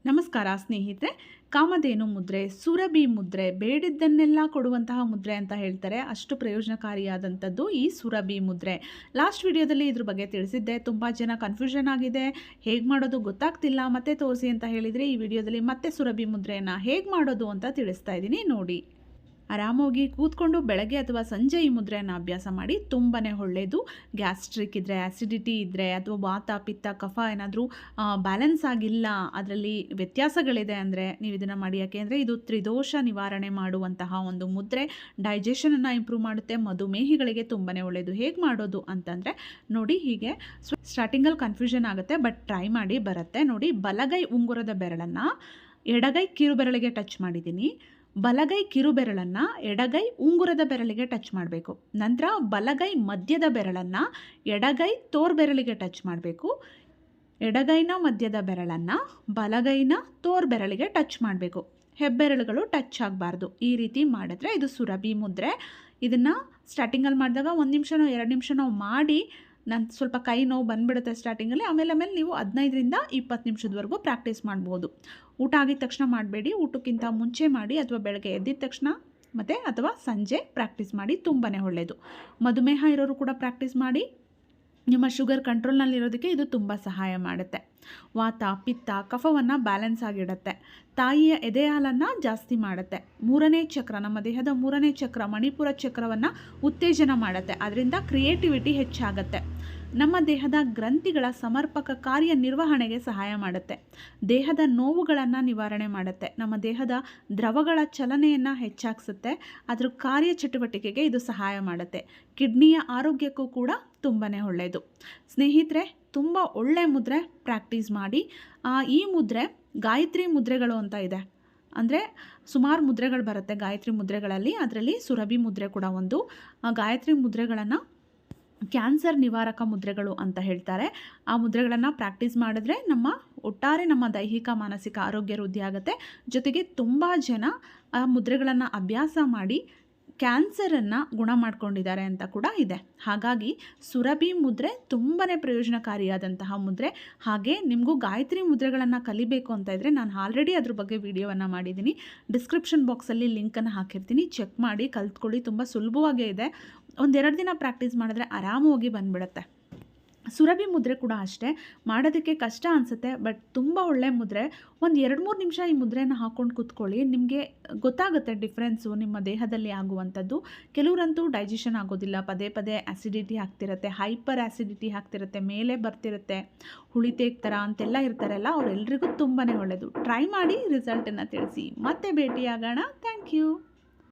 ನಮಸ್ಕಾರ ಸ್ನೇಹಿತರೆ. ಕಾಮಧೇನು ಮುದ್ರೆ, ಸುರಭಿ ಮುದ್ರೆ, ಬೇಡಿದ್ದನ್ನೆಲ್ಲ ಕೊಡುವಂತಹ ಮುದ್ರೆ ಅಂತ ಹೇಳ್ತಾರೆ. ಅಷ್ಟು ಪ್ರಯೋಜನಕಾರಿಯಾದಂಥದ್ದು ಈ ಸುರಭಿ ಮುದ್ರೆ. ಲಾಸ್ಟ್ ವಿಡಿಯೋದಲ್ಲಿ ಇದ್ರ ಬಗ್ಗೆ ತಿಳಿಸಿದ್ದೆ. ತುಂಬ ಜನ ಕನ್ಫ್ಯೂಷನ್ ಆಗಿದೆ, ಹೇಗೆ ಮಾಡೋದು ಗೊತ್ತಾಗ್ತಿಲ್ಲ, ಮತ್ತೆ ತೋರಿಸಿ ಅಂತ ಹೇಳಿದರೆ ಈ ವಿಡಿಯೋದಲ್ಲಿ ಮತ್ತೆ ಸುರಭಿ ಮುದ್ರೆಯನ್ನು ಹೇಗೆ ಮಾಡೋದು ಅಂತ ತಿಳಿಸ್ತಾ ಇದ್ದೀನಿ ನೋಡಿ. ಆರಾಮಾಗಿ ಕೂತ್ಕೊಂಡು ಬೆಳಗ್ಗೆ ಅಥವಾ ಸಂಜೆ ಈ ಮುದ್ರೆಯನ್ನು ಅಭ್ಯಾಸ ಮಾಡಿ. ತುಂಬಾ ಒಳ್ಳೆಯದು. ಗ್ಯಾಸ್ಟ್ರಿಕ್ ಇದ್ದರೆ, ಆ್ಯಸಿಡಿಟಿ ಇದ್ದರೆ, ಅಥವಾ ವಾತ ಪಿತ್ತ ಕಫ ಏನಾದರೂ ಬ್ಯಾಲೆನ್ಸ್ ಆಗಿಲ್ಲ, ಅದರಲ್ಲಿ ವ್ಯತ್ಯಾಸಗಳಿದೆ ಅಂದರೆ ನೀವು ಇದನ್ನು ಮಾಡಿ. ಯಾಕೆಂದರೆ ಇದು ತ್ರಿದೋಷ ನಿವಾರಣೆ ಮಾಡುವಂತಹ ಒಂದು ಮುದ್ರೆ. ಡೈಜೆಷನನ್ನು ಇಂಪ್ರೂವ್ ಮಾಡುತ್ತೆ. ಮಧುಮೇಹಿಗಳಿಗೆ ತುಂಬಾ ಒಳ್ಳೆಯದು. ಹೇಗೆ ಮಾಡೋದು ಅಂತಂದರೆ ನೋಡಿ, ಹೀಗೆ ಸ್ಟಾರ್ಟಿಂಗಲ್ಲಿ ಕನ್ಫ್ಯೂಷನ್ ಆಗುತ್ತೆ, ಬಟ್ ಟ್ರೈ ಮಾಡಿ, ಬರುತ್ತೆ ನೋಡಿ. ಬಲಗೈ ಉಂಗುರದ ಬೆರಳನ್ನು ಎಡಗೈ ಕಿರುಬೆರಳಿಗೆ ಟಚ್ ಮಾಡಿದ್ದೀನಿ. ಬಲಗೈ ಕಿರುಬೆರಳನ್ನು ಎಡಗೈ ಉಂಗುರದ ಬೆರಳಿಗೆ ಟಚ್ ಮಾಡಬೇಕು. ನಂತರ ಬಲಗೈ ಮಧ್ಯದ ಬೆರಳನ್ನು ಎಡಗೈ ತೋರ್ಬೆರಳಿಗೆ ಟಚ್ ಮಾಡಬೇಕು. ಎಡಗೈನ ಮಧ್ಯದ ಬೆರಳನ್ನು ಬಲಗೈನ ತೋರ್ಬೆರಳಿಗೆ ಟಚ್ ಮಾಡಬೇಕು. ಹೆಬ್ಬೆರಳುಗಳು ಟಚ್ ಆಗಬಾರ್ದು. ಈ ರೀತಿ ಮಾಡಿದ್ರೆ ಇದು ಸುರಭಿ ಮುದ್ರೆ. ಇದನ್ನು ಸ್ಟಾರ್ಟಿಂಗಲ್ಲಿ ಮಾಡಿದಾಗ 1 ನಿಮಿಷನೋ 2 ನಿಮಿಷನೋ ಮಾಡಿ, ನಾನು ಸ್ವಲ್ಪ ಕೈ ನೋವು ಬಂದುಬಿಡುತ್ತೆ ಸ್ಟಾರ್ಟಿಂಗಲ್ಲಿ. ಆಮೇಲೆ ನೀವು 15ರಿಂದ 20 ನಿಮಿಷದವರೆಗೂ ಪ್ರಾಕ್ಟೀಸ್ ಮಾಡ್ಬೋದು. ಊಟ ಆಗಿದ ತಕ್ಷಣ ಮಾಡಬೇಡಿ, ಊಟಕ್ಕಿಂತ ಮುಂಚೆ ಮಾಡಿ, ಅಥವಾ ಬೆಳಗ್ಗೆ ಎದ್ದಿದ ತಕ್ಷಣ ಅಥವಾ ಸಂಜೆ ಪ್ರಾಕ್ಟೀಸ್ ಮಾಡಿ. ತುಂಬಾ ಒಳ್ಳೆಯದು. ಮಧುಮೇಹ ಇರೋರು ಕೂಡ ಪ್ರಾಕ್ಟೀಸ್ ಮಾಡಿ. ನಿಮ್ಮ ಶುಗರ್ ಕಂಟ್ರೋಲ್ನಲ್ಲಿರೋದಕ್ಕೆ ಇದು ತುಂಬ ಸಹಾಯ ಮಾಡುತ್ತೆ. ವಾತ ಪಿತ್ತ ಕಫವನ್ನು ಬ್ಯಾಲೆನ್ಸ್ ಆಗಿಡುತ್ತೆ. ತಾಯಿಯ ಎದೆ ಹಾಲನ್ನು ಜಾಸ್ತಿ ಮಾಡುತ್ತೆ. 3ನೇ ಚಕ್ರ, ನಮ್ಮ ದೇಹದ 3ನೇ ಚಕ್ರ ಮಣಿಪುರ ಚಕ್ರವನ್ನು ಉತ್ತೇಜನ ಮಾಡುತ್ತೆ. ಅದರಿಂದ ಕ್ರಿಯೇಟಿವಿಟಿ ಹೆಚ್ಚಾಗುತ್ತೆ. ನಮ್ಮ ದೇಹದ ಗ್ರಂಥಿಗಳ ಸಮರ್ಪಕ ಕಾರ್ಯನಿರ್ವಹಣೆಗೆ ಸಹಾಯ ಮಾಡುತ್ತೆ. ದೇಹದ ನೋವುಗಳನ್ನು ನಿವಾರಣೆ ಮಾಡುತ್ತೆ. ನಮ್ಮ ದೇಹದ ದ್ರವಗಳ ಚಲನೆಯನ್ನು ಹೆಚ್ಚಾಗಿಸುತ್ತೆ. ಅದರ ಕಾರ್ಯಚಟುವಟಿಕೆಗೆ ಇದು ಸಹಾಯ ಮಾಡುತ್ತೆ. ಕಿಡ್ನಿಯ ಆರೋಗ್ಯಕ್ಕೂ ಕೂಡ ತುಂಬಾ ಒಳ್ಳೆಯದು. ಸ್ನೇಹಿತರೆ, ತುಂಬ ಒಳ್ಳೆಯ ಮುದ್ರೆ. ಪ್ರಾಕ್ಟೀಸ್ ಮಾಡಿ. ಈ ಮುದ್ರೆ ಗಾಯತ್ರಿ ಮುದ್ರೆಗಳು ಅಂತ ಇದೆ. ಅಂದರೆ ಸುಮಾರು ಮುದ್ರೆಗಳು ಬರುತ್ತೆ ಗಾಯತ್ರಿ ಮುದ್ರೆಗಳಲ್ಲಿ. ಅದರಲ್ಲಿ ಸುರಭಿ ಮುದ್ರೆ ಕೂಡ ಒಂದು. ಗಾಯತ್ರಿ ಮುದ್ರೆಗಳನ್ನು ಕ್ಯಾನ್ಸರ್ ನಿವಾರಕ ಮುದ್ರೆಗಳು ಅಂತ ಹೇಳ್ತಾರೆ. ಆ ಮುದ್ರೆಗಳನ್ನು ಪ್ರಾಕ್ಟೀಸ್ ಮಾಡಿದ್ರೆ ಒಟ್ಟಾರೆ ನಮ್ಮ ದೈಹಿಕ ಮಾನಸಿಕ ಆರೋಗ್ಯ ವೃದ್ಧಿ ಆಗುತ್ತೆ. ಜೊತೆಗೆ ತುಂಬ ಜನ ಆ ಮುದ್ರೆಗಳನ್ನು ಅಭ್ಯಾಸ ಮಾಡಿ ಕ್ಯಾನ್ಸರನ್ನು ಗುಣ ಮಾಡ್ಕೊಂಡಿದ್ದಾರೆ ಅಂತ ಕೂಡ ಇದೆ. ಹಾಗಾಗಿ ಸುರಭಿ ಮುದ್ರೆ ತುಂಬಾ ಪ್ರಯೋಜನಕಾರಿಯಾದಂತಹ ಮುದ್ರೆ. ಹಾಗೆ ನಿಮಗೂ ಗಾಯತ್ರಿ ಮುದ್ರೆಗಳನ್ನು ಕಲಿಬೇಕು ಅಂತ ಇದ್ದರೆ ನಾನು ಆಲ್ರೆಡಿ ಅದ್ರ ಬಗ್ಗೆ ವಿಡಿಯೋವನ್ನು ಮಾಡಿದ್ದೀನಿ. ಡಿಸ್ಕ್ರಿಪ್ಷನ್ ಬಾಕ್ಸಲ್ಲಿ ಲಿಂಕನ್ನು ಹಾಕಿರ್ತೀನಿ, ಚೆಕ್ ಮಾಡಿ, ಕಲ್ತ್ಕೊಳ್ಳಿ. ತುಂಬ ಸುಲಭವಾಗೇ ಇದೆ. 1-2 ದಿನ ಪ್ರಾಕ್ಟೀಸ್ ಮಾಡಿದ್ರೆ ಆರಾಮವಾಗಿ ಬಂದುಬಿಡುತ್ತೆ. ಸುರಭಿ ಮುದ್ರೆ ಕೂಡ ಅಷ್ಟೇ, ಮಾಡೋದಕ್ಕೆ ಕಷ್ಟ ಅನಿಸುತ್ತೆ, ಬಟ್ ತುಂಬ ಒಳ್ಳೆಯ ಮುದ್ರೆ. 1-2-3 ನಿಮಿಷ ಈ ಮುದ್ರೆಯನ್ನು ಹಾಕ್ಕೊಂಡು ಕೂತ್ಕೊಳ್ಳಿ, ನಿಮಗೆ ಗೊತ್ತಾಗುತ್ತೆ ಡಿಫ್ರೆನ್ಸು ನಿಮ್ಮ ದೇಹದಲ್ಲಿ ಆಗುವಂಥದ್ದು. ಕೆಲವರಂತೂ ಡೈಜೆಷನ್ ಆಗೋದಿಲ್ಲ, ಪದೇ ಪದೇ ಆ್ಯಸಿಡಿಟಿ ಆಗ್ತಿರುತ್ತೆ, ಹೈಪರ್ ಆ್ಯಸಿಡಿಟಿ ಆಗ್ತಿರುತ್ತೆ, ಮೇಲೆ ಬರ್ತಿರುತ್ತೆ, ಹುಳಿತೇಗ್ ಥರ ಅಂತೆಲ್ಲ ಇರ್ತಾರಲ್ಲ, ಅವರೆಲ್ಲರಿಗೂ ತುಂಬಾ ಒಳ್ಳೆಯದು. ಟ್ರೈ ಮಾಡಿ, ರಿಸಲ್ಟನ್ನು ತಿಳಿಸಿ. ಮತ್ತೆ ಭೇಟಿಯಾಗೋಣ. Thank you.